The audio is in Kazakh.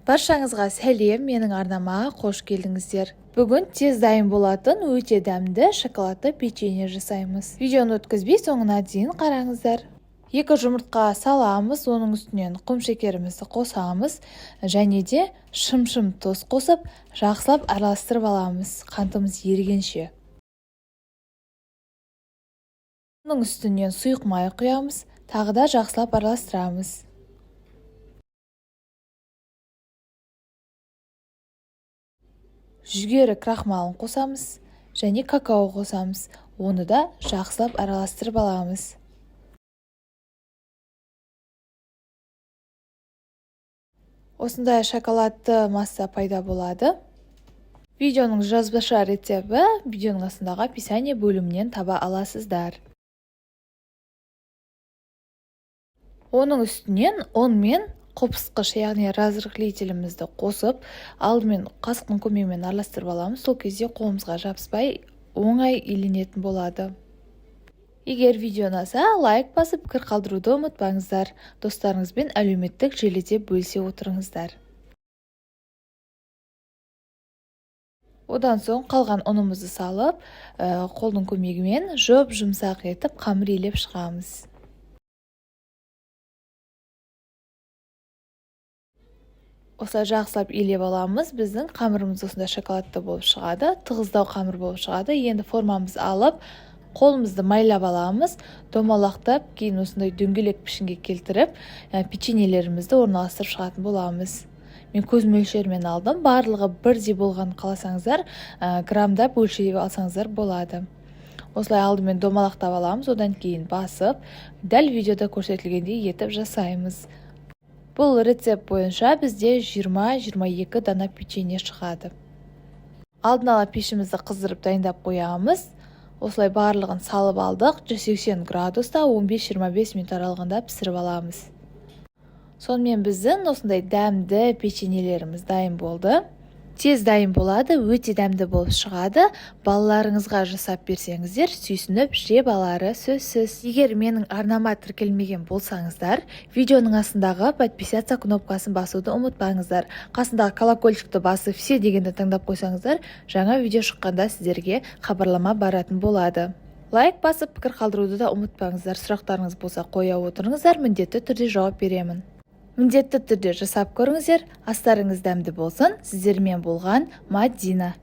Баршаңызға сәлем, менің арнама қош келдіңіздер. Бүгін тез дайын болатын өте дәмді шоколадты печенье жасаймыз. Видеоны өткізбей соңына дейін қараңыздар. 2 жұмыртқа саламыз, оның үстінен құм шекерімізді қосамыз және де шым-шым тұз қосып, жақсылап араластырып аламыз, қантымыз ерігенше. Оның үстінен сұйық май құямыз, тағы да жақсылап араластырамыз. Жүгері крахмалын қосамыз және какао қосамыз. Оны да жақсылап араластырып аламыз. Осындай шоколадты масса пайда болады. Видеоның жазбаша рецепті видеоның астындағы описание бөлімінен таба аласыздар. Оның үстінен ұн мен қопсытқыш, яғни разрыхлителімізді қосып, алдымен қасықтың көмегімен араластырып аламыз. Сол кезде қолымызға жабыспай, оңай иленетін болады. Егер видео ұнаса, лайк басып, пікір қалдыруды ұмытпаңыздар. Достарыңызбен әлеуметтік желіде бөлісе отырыңыздар. Одан соң қалған ұнымызды салып, қолдың көмегімен жұмсақ етіп қамыр илеп шығамыз. Осылай жақсылап илеп аламыз. Біздің қамырымыз осындай шоколадты болып шығады, тығыздау қамыр болып шығады. Енді формамызды алып, қолымызды майлап аламыз, домалақтап, кейін осындай дөңгелек пішінге келтіріп, печеньелерімізді орналастырып шығатын боламыз. Мен көз мөлшерімен алдым. Барлығы бірдей болған қаласаңыздар, грамдап өлшеп алсаңыздар болады. Осылай алдымен домалақтап аламыз, одан кейін басып, дәл видеода көрсетілгендей етіп жасаймыз. Бұл рецепт бойынша бізде 20-22 дана печенье шығады. Алдын ала пешімізді қыздырып дайындап қоямыз. Осылай барлығын салып алдық. 180 градуста 15-25 минут аралығында пісіріп аламыз. Сонымен біздің осындай дәмді печеньелеріміз дайын болды. Тез дайын болады, өте дәмді болып шығады. Балаларыңызға жасап берсеңіздер, сүйсініп жеп алары сөзсіз. Егер менің арнама тіркелмеген болсаңыздар, видеоның астындағы подписаться кнопкасын басуды ұмытпаңыздар. Қасындағы колокольчикті басып все дегенді таңдап қойсаңыздар, жаңа видео шыққанда сіздерге хабарлама баратын болады. Лайк басып, пікір қалдыруды да ұмытпаңыздар. Сұрақтарыңыз болса қоя отырыңыздар, міндетті түрде жауап беремін. Міндетті түрде жасап көріңіздер. Астарыңыз дәмді болсын. Сіздермен болған Мадина.